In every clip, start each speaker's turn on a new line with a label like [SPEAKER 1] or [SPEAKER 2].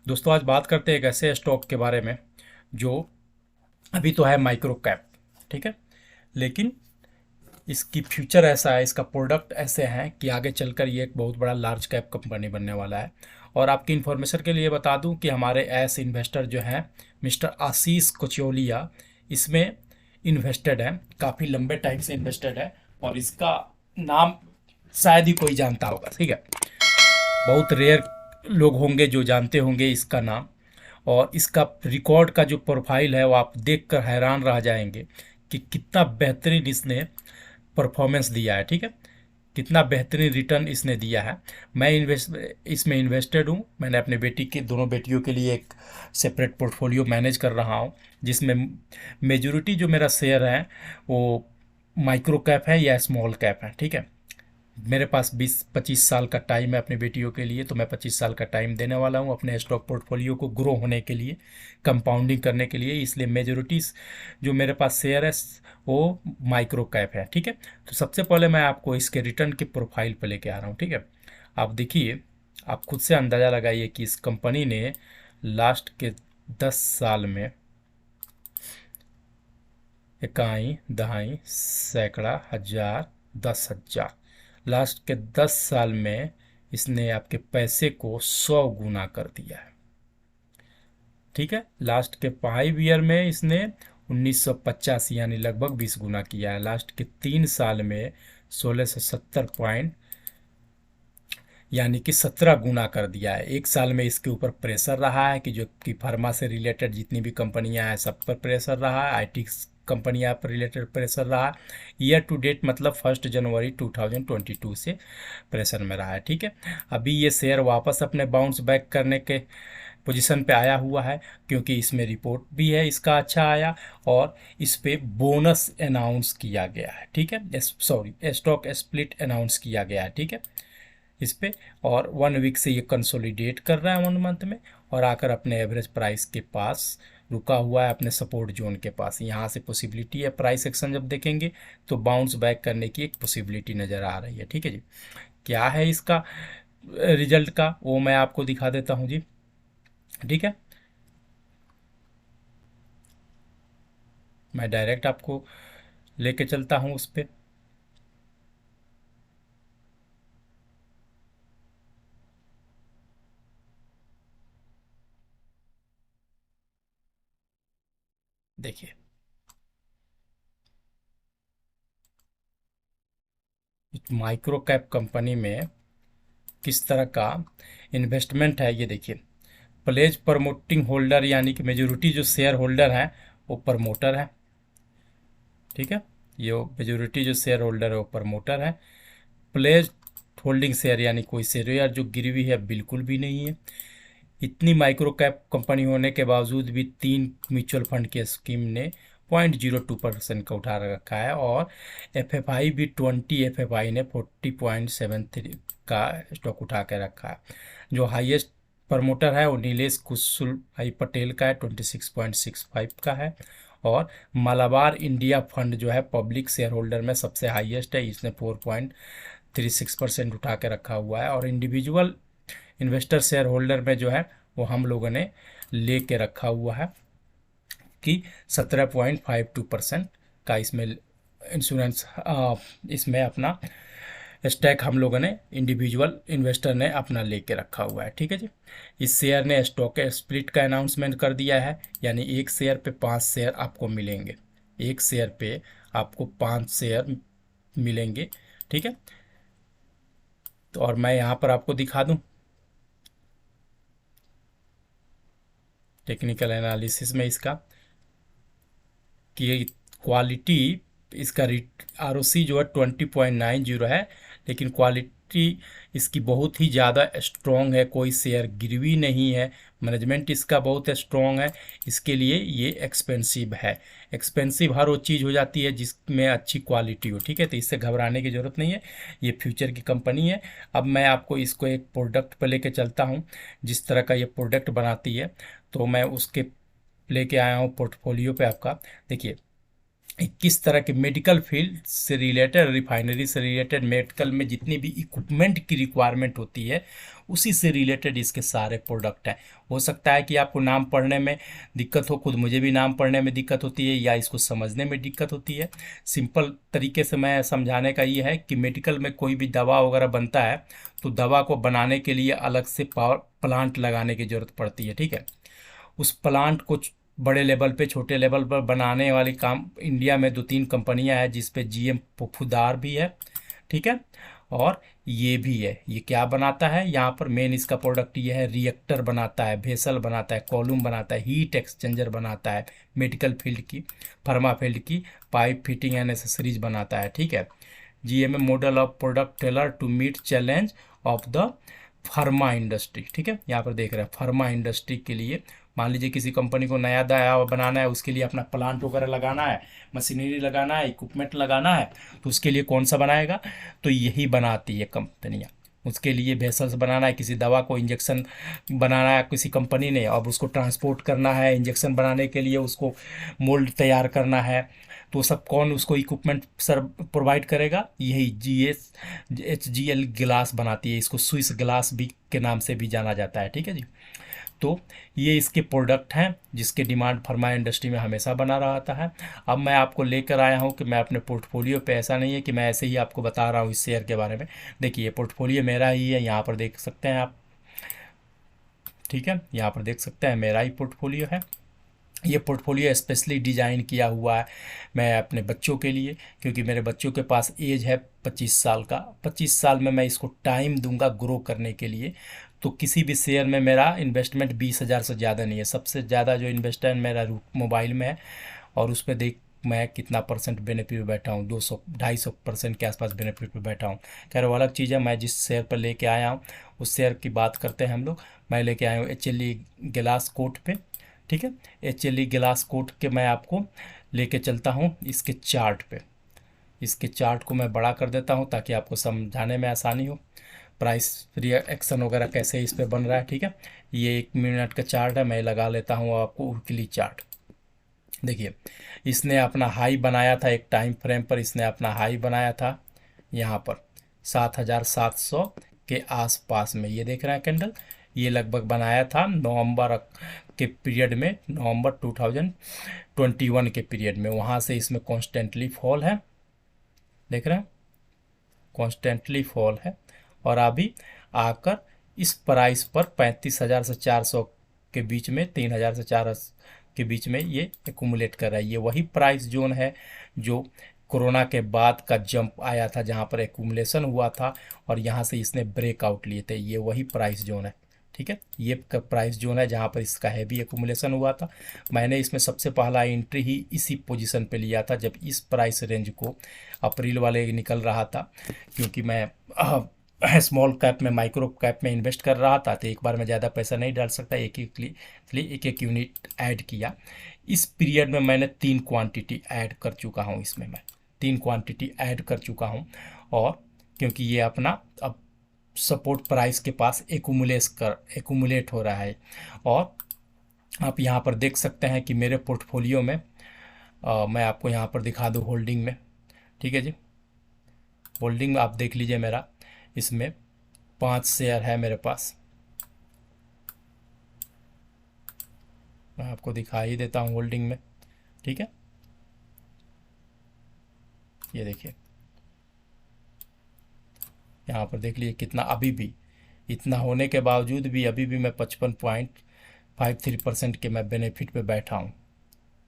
[SPEAKER 1] दोस्तों आज बात करते हैं एक ऐसे स्टॉक के बारे में जो अभी तो है माइक्रो कैप। ठीक है, लेकिन इसकी फ्यूचर ऐसा है, इसका प्रोडक्ट ऐसे हैं कि आगे चलकर ये एक बहुत बड़ा लार्ज कैप कंपनी बनने वाला है। और आपकी इन्फॉर्मेशन के लिए बता दूं कि हमारे एस इन्वेस्टर जो हैं मिस्टर आशीष कोचोलिया इसमें इन्वेस्टेड है, काफ़ी लंबे टाइम से इन्वेस्टेड है। और इसका नाम शायद ही कोई जानता होगा। ठीक है, बहुत रेयर लोग होंगे जो जानते होंगे इसका नाम। और इसका रिकॉर्ड का जो प्रोफाइल है वो आप देखकर हैरान रह जाएंगे कि कितना बेहतरीन इसने परफॉर्मेंस दिया है। ठीक है, कितना बेहतरीन रिटर्न इसने दिया है। मैं इसमें इन्वेस्टेड हूँ। मैंने अपने बेटी के दोनों बेटियों के लिए एक सेपरेट पोर्टफोलियो मैनेज कर रहा हूँ, जिसमें मेजोरिटी जो मेरा शेयर है वो माइक्रो कैप है या स्मॉल कैप है। ठीक है, मेरे पास 20-25 साल का टाइम है अपनी बेटियों के लिए, तो मैं 25 साल का टाइम देने वाला हूँ अपने स्टॉक पोर्टफोलियो को ग्रो होने के लिए, कंपाउंडिंग करने के लिए। इसलिए मेजोरिटी जो मेरे पास शेयर है वो माइक्रो कैप है। ठीक है, तो सबसे पहले मैं आपको इसके रिटर्न की प्रोफाइल पर लेके आ रहा हूँ। ठीक है, आप देखिए, आप खुद से अंदाज़ा लगाइए कि इस कंपनी ने लास्ट के 10 साल में इकाई दहाई सैकड़ा हजार 10,000, लास्ट के 10 साल में इसने आपके पैसे को 100 गुना कर दिया है। ठीक है, लास्ट के 5 ईयर में इसने 1985 यानी लगभग 20 गुना किया है। लास्ट के 3 साल में 1670 पॉइंट यानी कि 17 गुना कर दिया है। एक साल में इसके ऊपर प्रेशर रहा है कि जो कि फार्मा से रिलेटेड जितनी भी कंपनियां हैं सब पर प्रेशर रहा है, आईटी कंपनियां पर रिलेटेड प्रेशर रहा है। ईयर टू डेट मतलब 1 जनवरी 2022 से प्रेशर में रहा है। ठीक है, अभी ये शेयर वापस अपने बाउंस बैक करने के पोजीशन पे आया हुआ है, क्योंकि इसमें रिपोर्ट भी है इसका अच्छा आया और इस पे बोनस अनाउंस किया गया है। ठीक है, सॉरी, स्टॉक स्प्लिट अनाउंस किया गया है। ठीक है, इस पे और 1 वीक से ये कंसोलिडेट कर रहा है 1 मंथ में, और आकर अपने एवरेज प्राइस के पास रुका हुआ है, अपने सपोर्ट जोन के पास। यहाँ से पॉसिबिलिटी है, प्राइस एक्शन जब देखेंगे तो बाउंस बैक करने की एक पॉसिबिलिटी नज़र आ रही है। ठीक है जी, क्या है इसका रिजल्ट का वो मैं आपको दिखा देता हूँ जी। ठीक है, मैं डायरेक्ट आपको लेके चलता हूँ उस पर। देखिए, माइक्रो कैप कंपनी में किस तरह का इन्वेस्टमेंट है ये देखिए। प्लेज प्रमोटिंग होल्डर यानी कि मेजोरिटी जो शेयर होल्डर हैं वो प्रमोटर है। ठीक है, ये मेजोरिटी जो शेयर होल्डर है वो प्रमोटर है। प्लेज होल्डिंग शेयर यानी कोई शेयर जो गिरवी है बिल्कुल भी नहीं है। इतनी माइक्रो कैप कंपनी होने के बावजूद भी 3 म्यूचुअल फंड के स्कीम ने 0.02% का उठा रखा है, और एफएफआई भी 20 एफएफआई ने 40.73 का स्टॉक उठा के रखा है। जो हाईएस्ट प्रमोटर है वो नीलेश कुशल भाई पटेल का है, 26.65 का है। और मालाबार इंडिया फंड जो है पब्लिक शेयर होल्डर में सबसे हाईएस्ट है, इसने 4.36% उठा के रखा हुआ है। और इंडिविजुअल इन्वेस्टर शेयर होल्डर में जो है वो हम लोगों ने ले के रखा हुआ है कि 17.52% का इसमें इंश्योरेंस, इसमें अपना स्टैक हम लोगों ने इंडिविजुअल इन्वेस्टर ने अपना लेके रखा हुआ है। ठीक है जी, इस शेयर ने स्टॉक स्प्लिट का अनाउंसमेंट कर दिया है, यानी एक शेयर पे 5 शेयर आपको मिलेंगे। एक शेयर पे आपको 5 शेयर मिलेंगे। ठीक है, तो और मैं यहाँ पर आपको दिखा दूँ टेक्निकल एनालिसिस में इसका कि क्वालिटी, इसका आरओसी जो है 20.90 है, लेकिन क्वालिटी इसकी बहुत ही ज़्यादा स्ट्रॉन्ग है, कोई शेयर गिरवी नहीं है, मैनेजमेंट इसका बहुत स्ट्रॉन्ग है। इसके लिए ये एक्सपेंसिव है। एक्सपेंसिव हर वो चीज़ हो जाती है जिसमें अच्छी क्वालिटी हो। ठीक है, तो इससे घबराने की ज़रूरत नहीं है, ये फ्यूचर की कंपनी है। अब मैं आपको इसको एक प्रोडक्ट पर लेके चलता हूँ, जिस तरह का ये प्रोडक्ट बनाती है, तो मैं उसके लेके आया हूँ पोर्टफोलियो पे आपका। देखिए, किस तरह के मेडिकल फील्ड से रिलेटेड, रिफाइनरी से रिलेटेड, मेडिकल में जितनी भी इक्विपमेंट की रिक्वायरमेंट होती है उसी से रिलेटेड इसके सारे प्रोडक्ट हैं। हो सकता है कि आपको नाम पढ़ने में दिक्कत हो, खुद मुझे भी नाम पढ़ने में दिक्कत होती है या इसको समझने में दिक्कत होती है। सिंपल तरीके से मैं समझाने का ये है कि मेडिकल में कोई भी दवा वगैरह बनता है तो दवा को बनाने के लिए अलग से पावर प्लांट लगाने की ज़रूरत पड़ती है, ठीक है। उस प्लांट को बड़े लेवल पे, छोटे लेवल पर बनाने वाली काम इंडिया में 2-3 कंपनियां हैं, जिस पे जीएम पोफुदार भी है, ठीक है। और ये भी है, ये क्या बनाता है यहाँ पर मेन इसका प्रोडक्ट ये है, रिएक्टर बनाता है, वेसल बनाता है, कॉलम बनाता है, हीट एक्सचेंजर बनाता है, मेडिकल फील्ड की, फार्मा फील्ड की पाइप फिटिंग एंड एसेसरीज बनाता है, ठीक है। GMA model of product tailor to meet challenge of the pharma industry, ठीक है। यहाँ पर देख रहे हैं फार्मा इंडस्ट्री के लिए, मान लीजिए किसी कंपनी को नया दया बनाना है, उसके लिए अपना प्लांट वगैरह लगाना है, मशीनरी लगाना है, इक्विपमेंट लगाना है, तो उसके लिए कौन सा बनाएगा, तो यही बनाती है कंपनियाँ। उसके लिए वेसल्स बनाना है, किसी दवा को इंजेक्शन बनाना है किसी कंपनी ने, अब उसको ट्रांसपोर्ट करना है, इंजेक्शन बनाने के लिए उसको मोल्ड तैयार करना है, तो सब कौन उसको इक्विपमेंट सर प्रोवाइड करेगा, यही HGL गिलास बनाती है, इसको स्विस ग्लास भी के नाम से भी जाना जाता है, ठीक है जी। तो ये इसके प्रोडक्ट हैं जिसके डिमांड फार्मा इंडस्ट्री में हमेशा बना रहता है। अब मैं आपको लेकर आया हूँ कि मैं अपने पोर्टफोलियो पे, ऐसा नहीं है कि मैं ऐसे ही आपको बता रहा हूँ इस शेयर के बारे में। देखिए पोर्टफोलियो मेरा ही है, यहाँ पर देख सकते हैं आप, ठीक है, यहाँ पर देख सकते हैं मेरा ही पोर्टफोलियो है। ये पोर्टफोलियो स्पेशली डिज़ाइन किया हुआ है मैं अपने बच्चों के लिए, क्योंकि मेरे बच्चों के पास एज है 25 साल का। 25 साल में मैं इसको टाइम दूंगा ग्रो करने के लिए। तो किसी भी शेयर में मेरा इन्वेस्टमेंट 20,000 से ज़्यादा नहीं है। सबसे ज़्यादा जो इन्वेस्टमेंट मेरा मोबाइल में है, और उस पर देख मैं कितना परसेंट बेनिफिट पे बैठा हूँ, 200-250% के आसपास बेनिफिट पे बैठा हूँ। खैर वो अलग चीज़ है। मैं जिस शेयर पर लेके आया हूँ उस शेयर की बात करते हैं हम लोग। मैं लेके आया हूँ HLE गिलास कोट पे, ठीक है। HLE गिलास कोट के मैं आपको लेके चलता हूँ इसके चार्ट पे। इसके चार्ट को मैं बड़ा कर देता हूँ ताकि आपको समझाने में आसानी हो, प्राइस रिएक्शन वगैरह कैसे इस पे बन रहा है, ठीक है। ये 1 मिनट का चार्ट है, मैं लगा लेता हूँ आपको वीकली चार्ट। देखिए इसने अपना हाई बनाया था, एक टाइम फ्रेम पर इसने अपना हाई बनाया था यहाँ पर 7,700 के आसपास में, ये देख रहे हैं कैंडल, ये लगभग बनाया था नवंबर के पीरियड में, नवंबर 2021 के पीरियड में। वहाँ से इसमें कॉन्स्टेंटली फॉल है, देख रहे हैं कॉन्स्टेंटली फॉल है, और अभी आकर इस प्राइस पर 35,000 से 400 के बीच में, 3,000 से 4,000 के बीच में ये एक्यूमुलेट कर रहा है। ये वही प्राइस जोन है जो कोरोना के बाद का जंप आया था, जहाँ पर एक्यूमुलेशन हुआ था और यहाँ से इसने ब्रेकआउट लिए थे। ये वही प्राइस जोन है, ठीक है। ये प्राइस जोन है जहाँ पर इसका हैवी एक्यूमुलेशन हुआ था। मैंने इसमें सबसे पहला एंट्री ही इसी पोजीशन पे लिया था जब इस प्राइस रेंज को अप्रैल वाले निकल रहा था, क्योंकि मैं स्मॉल कैप में, माइक्रो कैप में इन्वेस्ट कर रहा था, तो एक बार में ज़्यादा पैसा नहीं डाल सकता, एक एक यूनिट ऐड किया। इस पीरियड में मैंने 3 क्वांटिटी ऐड कर चुका हूँ, इसमें मैं 3 क्वांटिटी ऐड कर चुका हूँ। और क्योंकि ये अपना अब सपोर्ट प्राइस के पास एक्यूमुलेट हो रहा है। और आप यहाँ पर देख सकते हैं कि मेरे पोर्टफोलियो में मैं आपको यहाँ पर दिखा दूँ होल्डिंग में, ठीक है जी। होल्डिंग में आप देख लीजिए मेरा, इसमें 5 शेयर है मेरे पास। मैं आपको दिखा ही देता हूँ होल्डिंग में, ठीक है। ये देखिए यहाँ पर देख लीजिए कितना, अभी भी इतना होने के बावजूद भी अभी भी मैं 55.53% के मैं बेनिफिट पे बैठा हूँ,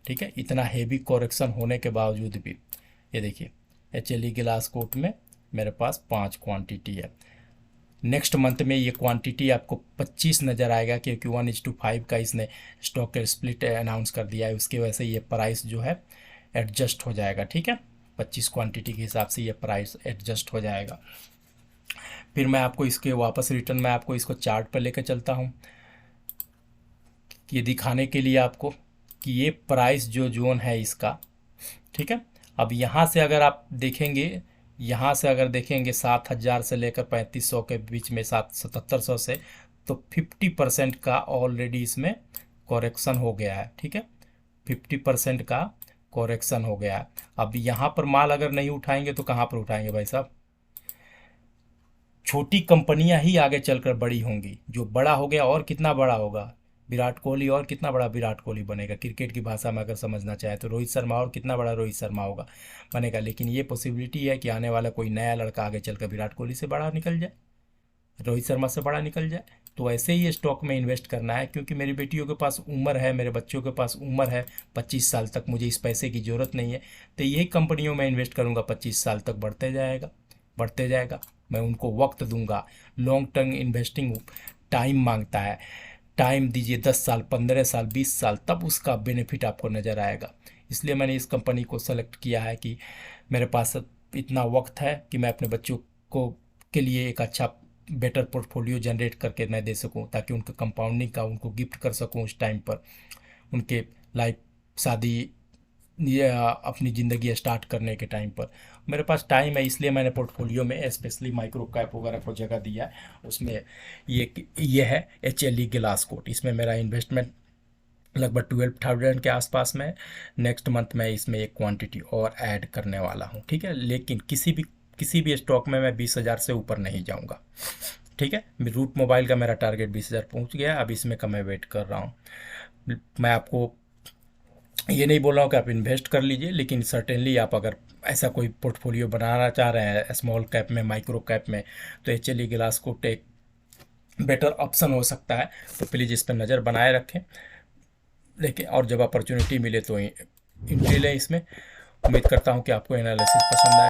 [SPEAKER 1] ठीक है। इतना हेवी कॉरेक्शन होने के बावजूद भी। ये देखिए HLE गिलास कोट में मेरे पास 5 क्वांटिटी है। नेक्स्ट मंथ में ये क्वांटिटी आपको 25 नज़र आएगा, क्योंकि 1:5 का इसने स्टॉक स्प्लिट अनाउंस कर दिया है। उसकी वजह से ये प्राइस जो है एडजस्ट हो जाएगा, ठीक है। 25 क्वांटिटी के हिसाब से ये प्राइस एडजस्ट हो जाएगा। फिर मैं आपको इसके वापस रिटर्न में आपको इसको चार्ट पर लेकर चलता हूँ, ये दिखाने के लिए आपको कि ये प्राइस जो जोन है इसका, ठीक है। अब यहाँ से अगर आप देखेंगे, यहाँ से अगर देखेंगे 7,000 से लेकर 3,500 के बीच में, 7,700 से, तो 50% का ऑलरेडी इसमें कॉरेक्शन हो गया है, ठीक है। 50% का करेक्शन हो गया। अब यहाँ पर माल अगर नहीं उठाएंगे तो कहाँ पर उठाएंगे भाई साहब? छोटी कंपनियां ही आगे चलकर बड़ी होंगी। जो बड़ा हो गया और कितना बड़ा होगा? विराट कोहली और कितना बड़ा विराट कोहली बनेगा? क्रिकेट की भाषा में अगर समझना चाहे तो रोहित शर्मा और कितना बड़ा रोहित शर्मा होगा बनेगा। लेकिन ये पॉसिबिलिटी है कि आने वाला कोई नया लड़का आगे चलकर विराट कोहली से बड़ा निकल जाए, रोहित शर्मा से बड़ा निकल जाए। तो ऐसे ही स्टॉक में इन्वेस्ट करना है, क्योंकि मेरी बेटियों के पास उम्र है, मेरे बच्चों के पास उम्र है 25 साल तक, मुझे इस पैसे की ज़रूरत नहीं है। तो यही कंपनियों में इन्वेस्ट करूँगा, 25 साल तक बढ़ते जाएगा, बढ़ते जाएगा। मैं उनको वक्त दूंगा। लॉन्ग टर्म इन्वेस्टिंग टाइम मांगता है। टाइम दीजिए 10 साल, 15 साल, 20 साल, तब उसका बेनिफिट आपको नज़र आएगा। इसलिए मैंने इस कंपनी को सेलेक्ट किया है कि मेरे पास इतना वक्त है कि मैं अपने बच्चों को के लिए एक अच्छा बेटर पोर्टफोलियो जनरेट करके मैं दे सकूं, ताकि उनका कंपाउंडिंग का उनको गिफ्ट कर सकूं उस टाइम पर, उनके लाइफ, शादी या अपनी ज़िंदगी स्टार्ट करने के टाइम पर। मेरे पास टाइम है, इसलिए मैंने पोर्टफोलियो में स्पेशली माइक्रो कैप वगैरह को जगह दिया है। उसमें ये है HLE ग्लास कोट। इसमें मेरा इन्वेस्टमेंट लगभग 12,000 के आसपास में। नेक्स्ट मंथ में इसमें एक क्वांटिटी और ऐड करने वाला हूँ, ठीक है। लेकिन किसी भी स्टॉक में मैं 20,000 से ऊपर नहीं जाऊँगा, ठीक है। रूट मोबाइल का मेरा टारगेट 20,000 पहुँच गया, अब इसमें का मैं वेट कर रहा हूँ। मैं आपको ये नहीं बोल रहा हूँ कि आप इन्वेस्ट कर लीजिए, लेकिन सर्टेनली आप अगर ऐसा कोई पोर्टफोलियो बनाना चाह रहे हैं स्मॉल कैप में, माइक्रो कैप में, तो HLE ग्लास कोट एक बेटर ऑप्शन हो सकता है। तो प्लीज़ इस पर नज़र बनाए रखें। लेकिन और जब अपॉर्चुनिटी मिले तो एंट्री लें इसमें। उम्मीद करता हूँ कि आपको एनालिसिस पसंद आए।